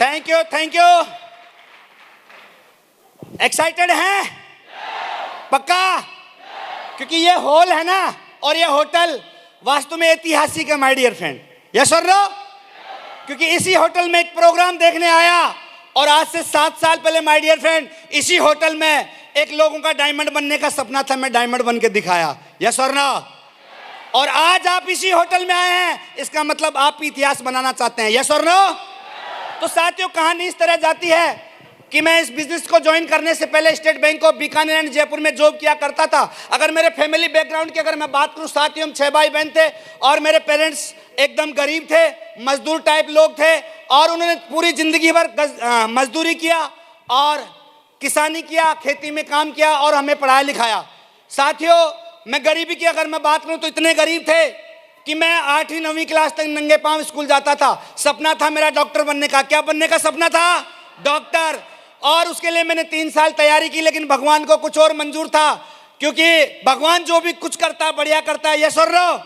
Thank you, thank you. Excited हैं? पक्का? क्योंकि ये हॉल है ना और ये होटल वास्तव में ऐतिहासिक है माय डियर फ्रेंड। यस और नो? क्योंकि इसी होटल में एक प्रोग्राम देखने आया और आज से 7 साल पहले माय डियर फ्रेंड इसी होटल में एक लोगों का डायमंड बनने का सपना था, मैं डायमंड बन के दिखाया। यस और नो? और आज आप इसी होटल में आए हैं, इसका मतलब आप इतिहास बनाना चाहते हैं। यस और नो? तो साथियों, कहानी इस तरह जाती है कि मैं इस बिजनेस को ज्वाइन करने से पहले state bank of Bikaner and Jaipur में जॉब किया करता था। अगर मेरे फैमिली बैकग्राउंड की अगर मैं बात करूं साथियों, हम 6 भाई बहन थे और मेरे पेरेंट्स एकदम गरीब थे, मजदूर टाइप लोग थे और उन्होंने पूरी जिंदगी भर मजदूरी किया और किसानी किया, खेती में काम किया और हमें पढ़ाया लिखाया। साथियों, मैं गरीबी की अगर मैं बात करूं तो इतने गरीब थे कि मैं 8वीं 9वीं क्लास तक नंगे पांव स्कूल जाता था। सपना था मेरा डॉक्टर बनने का। क्या बनने का सपना था? डॉक्टर। और उसके लिए मैंने 3 साल तैयारी की, लेकिन भगवान को कुछ और मंजूर था, क्योंकि भगवान जो भी कुछ करता है बढ़िया करता है। यस और नो?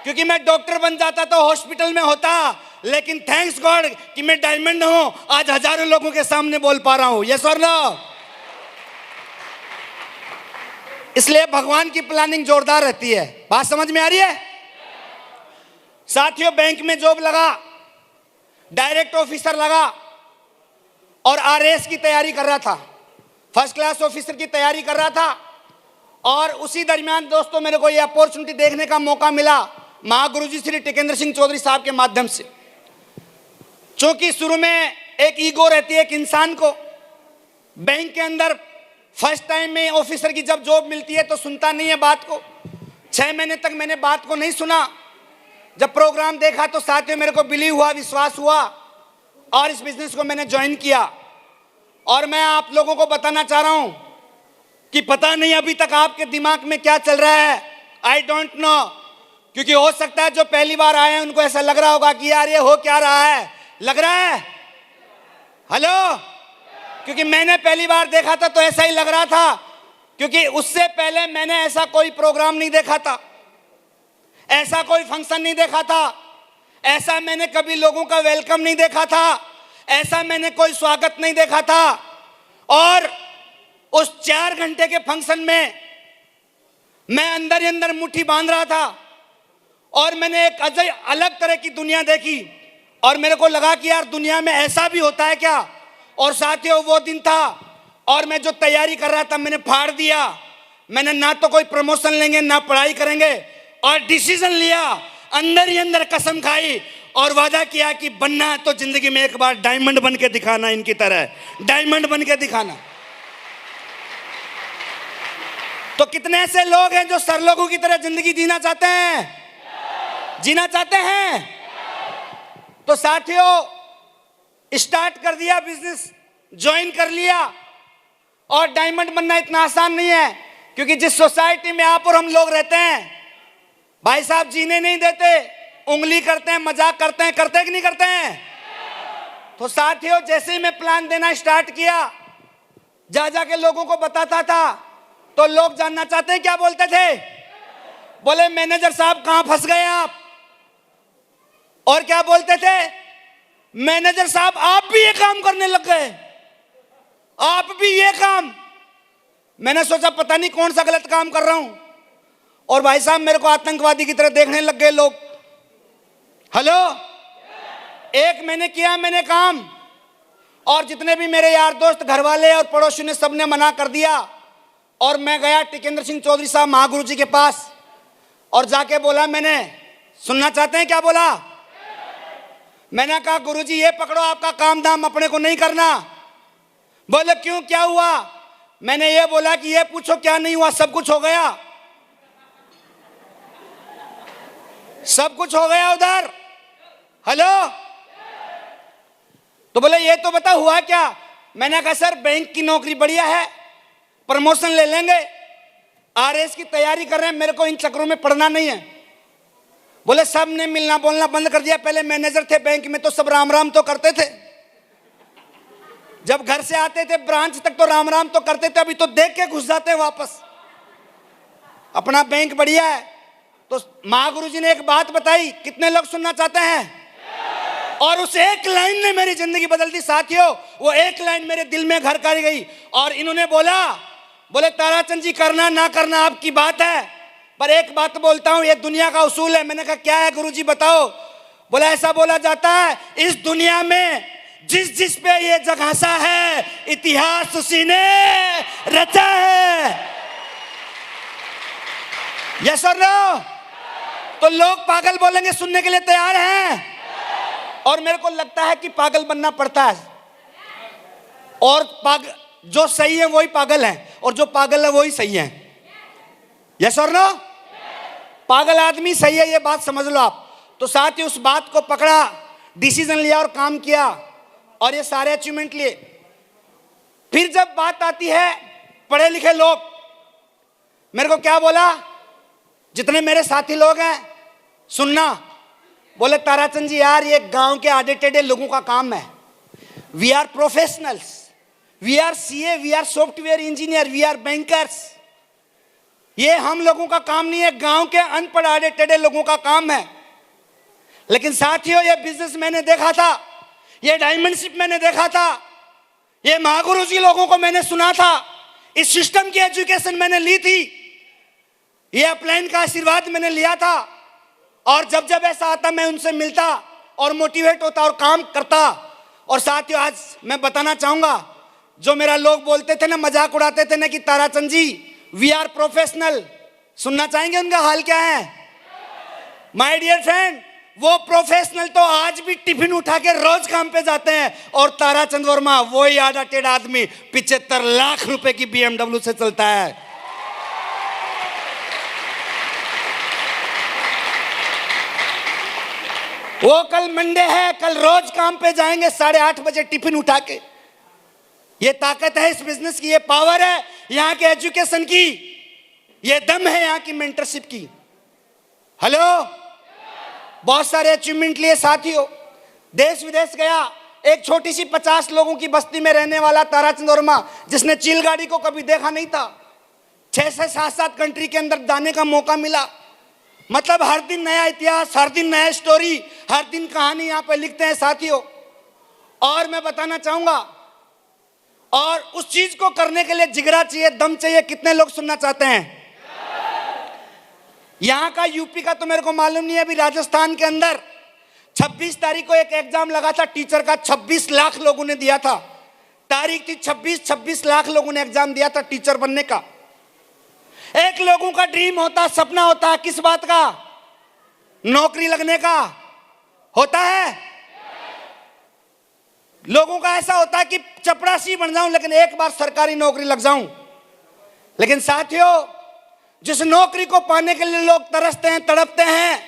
क्योंकि मैं डॉक्टर बन जाता तो हॉस्पिटल में होता, लेकिन थैंक्स गॉड कि मैं डायमंड हूं, आज हजारों लोगों के सामने बोल पा रहा हूं। यस और नो? इसलिए भगवान की प्लानिंग जोरदार रहती है। बात समझ में आ रही है? साथियों, बैंक में जॉब लगा, डायरेक्ट ऑफिसर लगा और आरएएस की तैयारी कर रहा था, फर्स्ट क्लास ऑफिसर की तैयारी कर रहा था। और उसी दरमियान दोस्तों मेरे को ये अपॉर्चुनिटी देखने का मौका मिला महागुरुजी श्री टिकेंद्र सिंह चौधरी साहब के माध्यम से। क्योंकि शुरू में एक ईगो रहती है एक इंसान को, बैंक के अंदर फर्स्ट टाइम में ऑफिसर की जब जॉब मिलती है तो सुनता नहीं है बात को। 6 महीने तक मैंने बात को नहीं सुना। जब प्रोग्राम देखा तो साथियों मेरे को बिलीव हुआ, विश्वास हुआ और इस बिजनेस को मैंने ज्वाइन किया। और मैं आप लोगों को बताना चाह रहा हूं कि पता नहीं अभी तक आपके दिमाग में क्या चल रहा है, आई डोंट नो। क्योंकि हो सकता है जो पहली बार आए हैं उनको ऐसा लग रहा होगा कि यार ये हो क्या रहा है, लग रहा है? हेलो? क्योंकि मैंने पहली बार देखा था तो ऐसा ही लग रहा था, क्योंकि उससे पहले मैंने ऐसा कोई प्रोग्राम नहीं देखा था, ऐसा कोई फंक्शन नहीं देखा था, ऐसा मैंने कभी लोगों का वेलकम नहीं देखा था, ऐसा मैंने कोई स्वागत नहीं देखा था। और उस 4 घंटे के फंक्शन में मैं अंदर ही अंदर मुट्ठी बांध रहा था और मैंने एक अलग तरह की दुनिया देखी और मेरे को लगा कि यार दुनिया में ऐसा भी होता है क्या। और साथियों, वो दिन था और मैं जो तैयारी कर रहा था मैंने फाड़ दिया। मैंने ना तो कोई प्रमोशन लेंगे ना पढ़ाई करेंगे और डिसीजन लिया, अंदर ही अंदर कसम खाई और वादा किया कि बनना है तो जिंदगी में एक बार डायमंड बन के दिखाना, इनकी तरह डायमंड बन के दिखाना। तो कितने ऐसे लोग हैं जो सरलोगों की तरह जिंदगी जीना चाहते हैं? जीना चाहते हैं? तो साथियों, स्टार्ट कर दिया बिजनेस, ज्वाइन कर लिया। और डायमंड बनना इतना आसान नहीं है, क्योंकि जिस सोसाइटी में आप और हम लोग रहते हैं भाई साहब जीने नहीं देते, उंगली करते हैं, मजाक करते हैं कि नहीं करते हैं? तो साथियों, जैसे ही मैं प्लान देना स्टार्ट किया, जा के लोगों को बताता था तो लोग जानना चाहते हैं क्या बोलते थे? बोले मैनेजर साहब कहां फंस गए आप। और क्या बोलते थे? मैनेजर साहब आप भी ये काम करने लग गए, आप भी ये काम। मैंने सोचा पता नहीं कौन सा गलत काम कर रहा हूं और भाई साहब मेरे को आतंकवादी की तरह देखने लग गए लोग। हेलो? 1 महीने किया मैंने काम और जितने भी मेरे यार दोस्त, घर वाले और पड़ोसी ने सबने मना कर दिया। और मैं गया टिकेंद्र सिंह चौधरी साहब महागुरु जी के पास और जाके बोला, मैंने सुनना चाहते हैं क्या बोला? मैंने कहा गुरुजी ये पकड़ो, आपका काम धाम अपने को नहीं करना। बोले क्यों, क्या हुआ? मैंने ये बोला कि ये पूछो क्या नहीं हुआ, सब कुछ हो गया, सब कुछ हो गया उधर। हेलो? तो बोले ये तो बता हुआ क्या? मैंने कहा सर बैंक की नौकरी बढ़िया है, प्रमोशन ले लेंगे, आरएएस की तैयारी कर रहे हैं, मेरे को इन चक्रों में पड़ना नहीं है। बोले सब ने मिलना बोलना बंद कर दिया। पहले मैनेजर थे बैंक में तो सब राम राम तो करते थे, जब घर से आते थे ब्रांच तक तो राम राम तो करते थे, अभी तो देख के घुस जाते हैं वापस। अपना बैंक बढ़िया है। तो महागुरु जी ने एक बात बताई, कितने लोग सुनना चाहते हैं? और उस एक लाइन ने मेरी जिंदगी बदल दी साथियों। वो एक लाइन मेरे दिल में घर कर गई। और इन्होंने बोले ताराचंद जी, करना ना करना आपकी बात है, पर एक बात बोलता हूं, ये दुनिया का उसूल है। मैंने कहा क्या है गुरुजी बताओ। बोला ऐसा बोला जाता है, इस दुनिया में जिस जिस पे ये जगह सा है, इतिहास उसी ने रचा है। यस और नो? तो लोग पागल बोलेंगे, सुनने के लिए तैयार हैं? और मेरे को लगता है कि पागल बनना पड़ता है। और जो सही है वही पागल है, और जो पागल है वही सही है। यस और नो? पागल आदमी सही है, ये बात समझ लो आप। तो साथ ही उस बात को पकड़ा, डिसीजन लिया और काम किया, और ये सारे अचीवमेंट लिए। फिर जब बात आती है पढ़े लिखे लोग, मेरे को क्या बोला, जितने मेरे साथी लोग हैं सुनना, बोले ताराचंद जी यार ये गांव के आधे टेढ़े लोगों का काम है। We are professionals, we are CA, we are software engineer, we are bankers. ये हम लोगों का काम नहीं है, गांव के अनपढ़ आधे टेढ़े लोगों का काम है। लेकिन साथियों ये बिजनेस मैंने देखा था, ये डायमंडशिप मैंने देखा था, ये महागुरु जी लोगों को मैंने सुना था, इस सिस्टम की एजुकेशन मैंने ली थी, ये अपलाइन का आशीर्वाद मैंने लिया था। और जब जब ऐसा आता मैं उनसे मिलता और मोटिवेट होता और काम करता। और साथियों आज मैं बताना चाहूंगा, जो मेरा लोग बोलते थे ना, मजाक उड़ाते थे ना कि ताराचंद जी वी आर प्रोफेशनल, सुनना चाहेंगे उनका हाल क्या है? माय डियर फ्रेंड, वो प्रोफेशनल तो आज भी टिफिन उठा के रोज काम पे जाते हैं, और ताराचंद वर्मा वही आधा टेढ़ा आदमी 75 लाख रुपए की BMW से चलता है। वो कल मंडे है, कल रोज काम पे जाएंगे 8:30 बजे टिफिन उठा के। ये ताकत है इस बिजनेस की, ये पावर है यहाँ के एजुकेशन की, ये दम है यहाँ की मेंटरशिप की। हेलो, बहुत सारे अचीवमेंट लिए साथियों, देश विदेश गया। एक छोटी सी 50 लोगों की बस्ती में रहने वाला ताराचंद वर्मा, जिसने चील गाड़ी को कभी देखा नहीं था, 6 से 7 कंट्री के अंदर जाने का मौका मिला। मतलब हर दिन नया इतिहास, हर दिन नया स्टोरी, हर दिन कहानी यहाँ पे लिखते हैं साथियों। और मैं बताना चाहूंगा, और उस चीज को करने के लिए जिगरा चाहिए, दम चाहिए। कितने लोग सुनना चाहते हैं? यहां का यूपी का तो मेरे को मालूम नहीं है, अभी राजस्थान के अंदर 26 तारीख को एक एग्जाम लगा था टीचर का, 26 लाख लोगों ने दिया था। तारीख थी 26 लाख लोगों ने एग्जाम दिया था टीचर बनने का। एक लोगों का ड्रीम होता, सपना होता है, किस बात का? नौकरी लगने का होता है। लोगों का ऐसा होता है कि चपरासी बन जाऊं लेकिन एक बार सरकारी नौकरी लग जाऊं। लेकिन साथियों, जिस नौकरी को पाने के लिए लोग तरसते हैं, तड़पते हैं,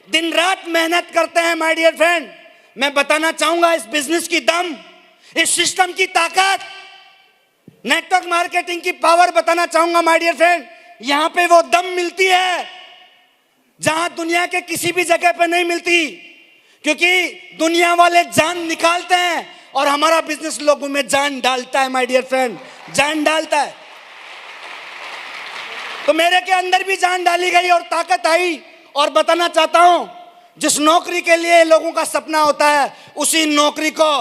दिन रात मेहनत करते हैं, माय डियर फ्रेंड, मैं बताना चाहूंगा इस बिजनेस की दम, इस सिस्टम की ताकत, नेटवर्क मार्केटिंग की पावर बताना चाहूंगा माय डियर फ्रेंड। यहां पे वो दम मिलती है जहां दुनिया के किसी भी जगह पे नहीं मिलती, क्योंकि दुनिया वाले जान निकालते हैं और हमारा बिजनेस लोगों में जान डालता है माय डियर फ्रेंड, जान डालता है। तो मेरे के अंदर भी जान डाली गई और ताकत आई। और बताना चाहता हूं, जिस नौकरी के लिए लोगों का सपना होता है, उसी नौकरी को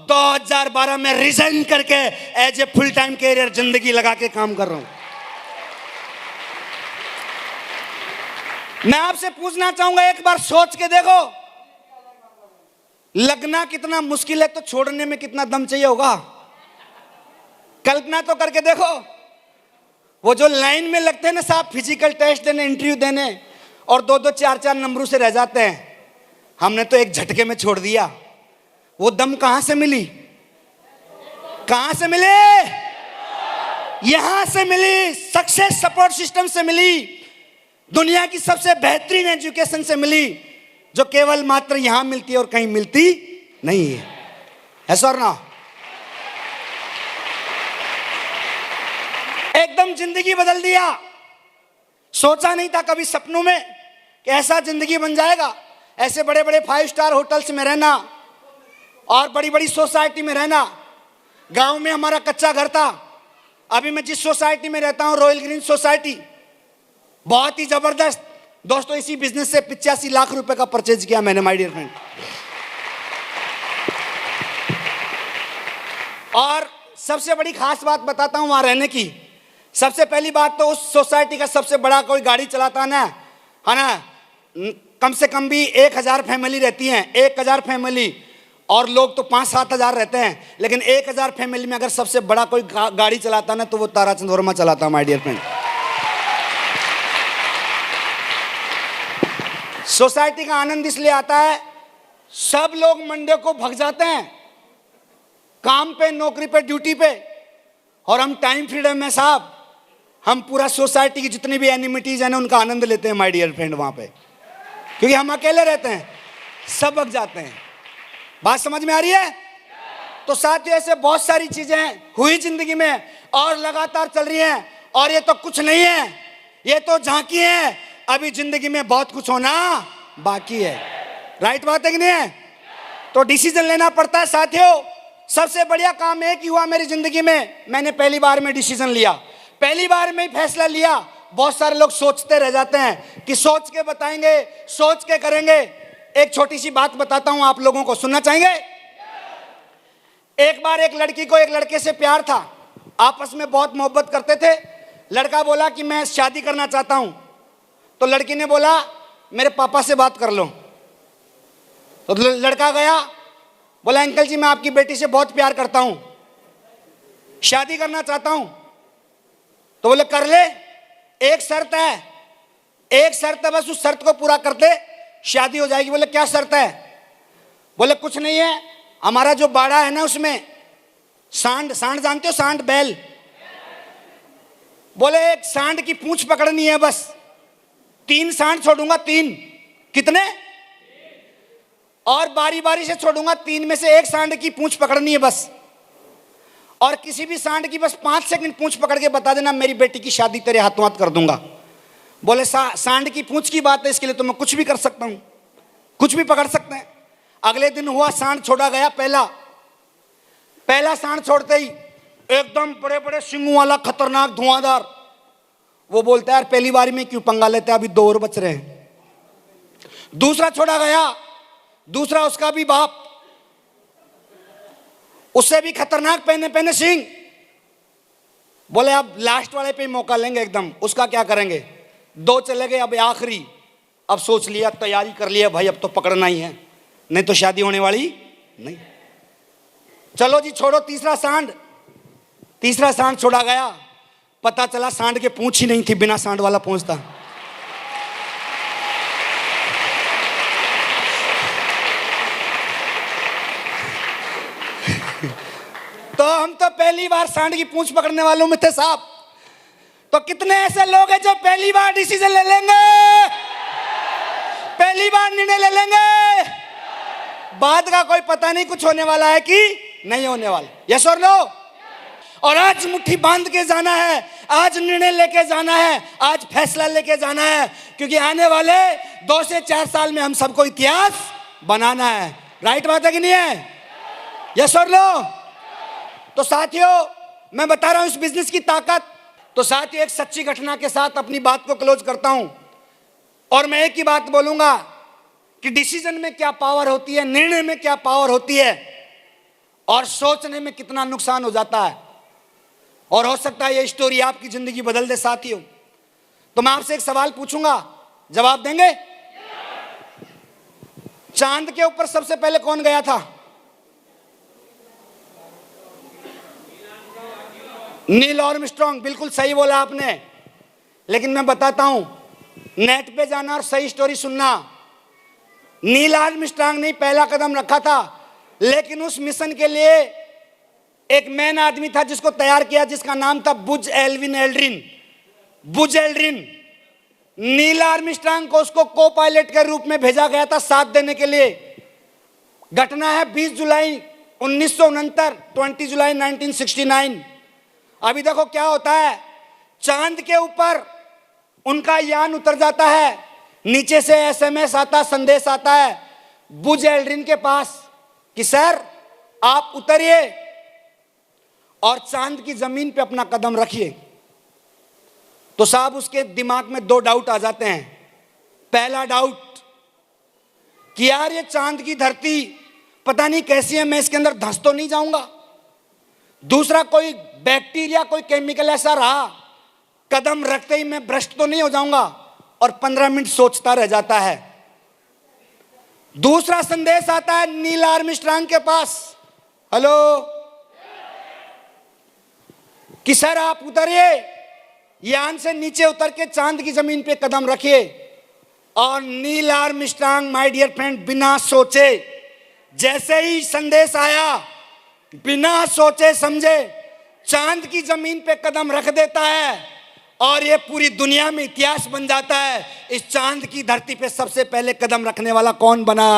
2012 में रिजाइन करके as a full time career जिंदगी लगा के काम कर रहा हूं। मैं आपसे पूछना चाहूंगा, एक बार सोच के देखो, लगना कितना मुश्किल है तो छोड़ने में कितना दम चाहिए होगा। कल्पना तो करके देखो, वो जो लाइन में लगते हैं ना साहब, फिजिकल टेस्ट देने, इंटरव्यू देने, और 2-2, 4-4 नंबरों से रह जाते हैं। हमने तो एक झटके में छोड़ दिया। वो दम कहां से मिली? कहां से मिले? यहां से मिली, सक्सेस सपोर्ट सिस्टम से मिली, दुनिया की सबसे बेहतरीन एजुकेशन से मिली, जो केवल मात्र यहां मिलती है और कहीं मिलती नहीं है। ऐसा और ना? एकदम जिंदगी बदल दिया। सोचा नहीं था कभी सपनों में कि ऐसा जिंदगी बन जाएगा। ऐसे बड़े बड़े 5 स्टार होटल्स में रहना और बड़ी बड़ी सोसाइटी में रहना। गांव में हमारा कच्चा घर था। अभी मैं जिस सोसाइटी में रहता हूं, रॉयल ग्रीन सोसाइटी, बहुत ही जबरदस्त। दोस्तों, इसी बिजनेस से 85 लाख रुपए का परचेज किया मैंने माय डियर फ्रेंड। और सबसे बड़ी खास बात बताता हूं वहां रहने की। सबसे पहली बात तो उस सोसाइटी का सबसे बड़ा कोई गाड़ी चलाता है ना, कम से कम भी 1000 फैमिली रहती हैं, 1000 फैमिली, और लोग तो 5-7 हजार रहते हैं, लेकिन 1000 फैमिली में अगर सबसे बड़ा कोई गाड़ी चलाता ना तो वो ताराचंद वर्मा चलाता, माय डियर फ्रेंड। सोसाइटी का आनंद इसलिए आता है, सब लोग मंडे को भग जाते हैं काम पे, नौकरी पे, ड्यूटी पे, और हम टाइम फ्रीडम में साहब, हम पूरा सोसाइटी की जितनी भी एनिमिटीज है ना उनका आनंद लेते हैं माय डियर फ्रेंड वहां पे, क्योंकि हम अकेले रहते हैं, सब भग जाते हैं। बात समझ में आ रही है? तो साथियों ऐसे बहुत सारी चीजें हुई जिंदगी में और लगातार चल रही हैं, और ये तो कुछ नहीं है, ये तो झांकी है, अभी जिंदगी में बहुत कुछ होना बाकी है। राइट बात है कि नहीं है? तो डिसीजन लेना पड़ता है साथियों। सबसे बढ़िया काम एक ही हुआ मेरी जिंदगी में, मैंने पहली बार में डिसीजन लिया, पहली बार में ही फैसला लिया। बहुत सारे लोग सोचते रह जाते हैं कि सोच के बताएंगे, सोच के करेंगे। एक छोटी सी बात बताता हूं आप लोगों को, सुनना चाहेंगे? एक बार एक लड़की को एक लड़के से प्यार था, आपस में बहुत मोहब्बत करते थे। लड़का बोला कि मैं शादी करना चाहता हूं, तो लड़की ने बोला मेरे पापा से बात कर लो। तो लड़का गया, बोला अंकल जी मैं आपकी बेटी से बहुत प्यार करता हूं, शादी करना चाहता हूं। तो बोले कर ले, एक शर्त है, एक शर्त है, बस उस शर्त को पूरा कर दे शादी हो जाएगी। बोले क्या शर्त है? बोले कुछ नहीं है, हमारा जो बाड़ा है ना उसमें सांड, सांड जानते हो, सांड बैल, बोले एक सांड की पूंछ पकड़नी है, बस 3 सांड छोड़ूंगा, 3 कितने, और बारी बारी से छोड़ूंगा, 3 में से एक सांड की पूंछ पकड़नी है बस, और किसी भी सांड की बस 5 सेकंड पूंछ पकड़ के बता देना मेरी बेटी की शादी तेरे हाथों हाथ कर दूंगा। बोले सांड की पूंछ की बात है, इसके लिए तो मैं कुछ भी कर सकता हूं, कुछ भी पकड़ सकते हैं। अगले दिन हुआ, सांड छोड़ा गया, पहला सांड छोड़ते ही एकदम बड़े बड़े सिंगों वाला खतरनाक धुआंधार, वो बोलता है यार पहली बारी में क्यों पंगा लेते हैं, अभी 2 और बच रहे हैं। दूसरा छोड़ा गया, दूसरा उसका भी बाप, उससे भी खतरनाक पहने पहने सिंह। बोले अब लास्ट वाले पे मौका लेंगे एकदम, उसका क्या करेंगे। 2 चले गए, अब आखिरी, अब सोच लिया, तैयारी कर लिया भाई अब तो पकड़ना ही है, नहीं तो शादी होने वाली नहीं। चलो जी छोड़ो तीसरा सांड छोड़ा गया, पता चला सांड के पूंछ ही नहीं थी, बिना सांड वाला पूंछ था। तो हम तो पहली बार सांड की पूंछ पकड़ने वालों में थे साहब। तो कितने ऐसे लोग हैं जो पहली बार डिसीजन ले लेंगे, पहली बार निर्णय ले लेंगे, बाद का कोई पता नहीं कुछ होने वाला है कि नहीं होने वाला। यस और नो? और आज मुट्ठी बांध के जाना है, आज निर्णय लेके जाना है, आज फैसला लेके जाना है, क्योंकि आने वाले 2 से 4 साल में हम सबको इतिहास बनाना है। राइट बात है कि नहीं है? यस और नो? तो साथियों मैं बता रहा हूं इस बिजनेस की ताकत। तो साथियों एक सच्ची घटना के साथ अपनी बात को क्लोज करता हूं, और मैं एक ही बात बोलूंगा कि डिसीजन में क्या पावर होती है, निर्णय में क्या पावर होती है, और सोचने में कितना नुकसान हो जाता है। और हो सकता है ये स्टोरी आपकी जिंदगी बदल दे साथियों। तो मैं आपसे एक सवाल पूछूंगा, जवाब देंगे? चांद के ऊपर सबसे पहले कौन गया था? Neil Armstrong. बिल्कुल सही बोला आपने, लेकिन मैं बताता हूं, नेट पे जाना और सही स्टोरी सुनना। नील आर्मस्ट्रांग ने पहला कदम रखा था, लेकिन उस मिशन के लिए एक मैन आदमी था जिसको तैयार किया, जिसका नाम था बुज एल्ड्रिन। नील आर्मस्ट्रांग को उसको को पायलट के रूप में भेजा गया था साथ देने के लिए। घटना है 20 जुलाई 1969, 20 जुलाई 1969। अभी देखो क्या होता है, चांद के ऊपर उनका यान उतर जाता है, नीचे से SMS आता, संदेश आता है बुज एल्ड्रिन के पास कि सर आप उतरिए और चांद की जमीन पे अपना कदम रखिए। तो साहब उसके दिमाग में 2 डाउट आ जाते हैं। पहला डाउट कि यार ये चांद की धरती पता नहीं कैसी है, मैं इसके अंदर धंस तो नहीं जाऊंगा। दूसरा कोई बैक्टीरिया, कोई केमिकल ऐसा रहा, कदम रखते ही मैं भ्रष्ट तो नहीं हो जाऊंगा और 15 मिनट सोचता रह जाता है। दूसरा संदेश आता है नील आर्मस्ट्रांग के पास, हेलो, कि सर आप उतरिए, यान से नीचे उतर के चांद की जमीन पे कदम रखिए। और Neil Armstrong my dear friend बिना सोचे, जैसे ही संदेश आया बिना सोचे समझे चांद की जमीन पे कदम रख देता है और ये पूरी दुनिया में इतिहास बन जाता है। इस चांद की धरती पे सबसे पहले कदम रखने वाला कौन बना?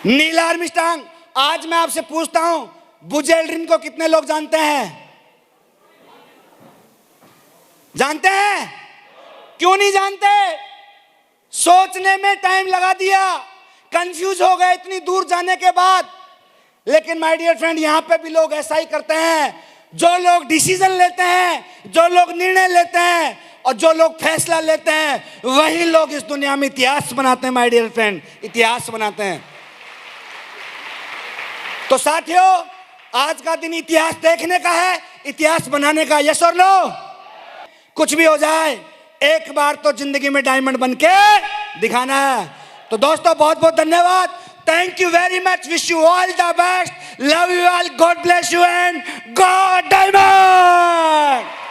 Neil Armstrong. आज मैं आपसे पूछता हूं, बुज एल्ड्रिन को कितने लोग जानते हैं? जानते हैं? क्यों नहीं जानते? सोचने में टाइम लगा दिया, कंफ्यूज हो गए इतनी दूर जाने के बाद। लेकिन माय डियर फ्रेंड, यहां पे भी लोग ऐसा ही करते हैं। जो लोग डिसीजन लेते हैं, जो लोग निर्णय लेते हैं और जो लोग फैसला लेते हैं, वही लोग इस दुनिया में इतिहास बनाते हैं। माय डियर फ्रेंड, इतिहास बनाते हैं। तो साथियों, आज का दिन इतिहास देखने का है, इतिहास बनाने का। यस और नो? कुछ भी हो जाए, एक बार तो जिंदगी में डायमंड बनके दिखाना है। तो दोस्तों, बहुत बहुत धन्यवाद। Thank you very much. Wish you all the best. Love you all. God bless you and God diamond.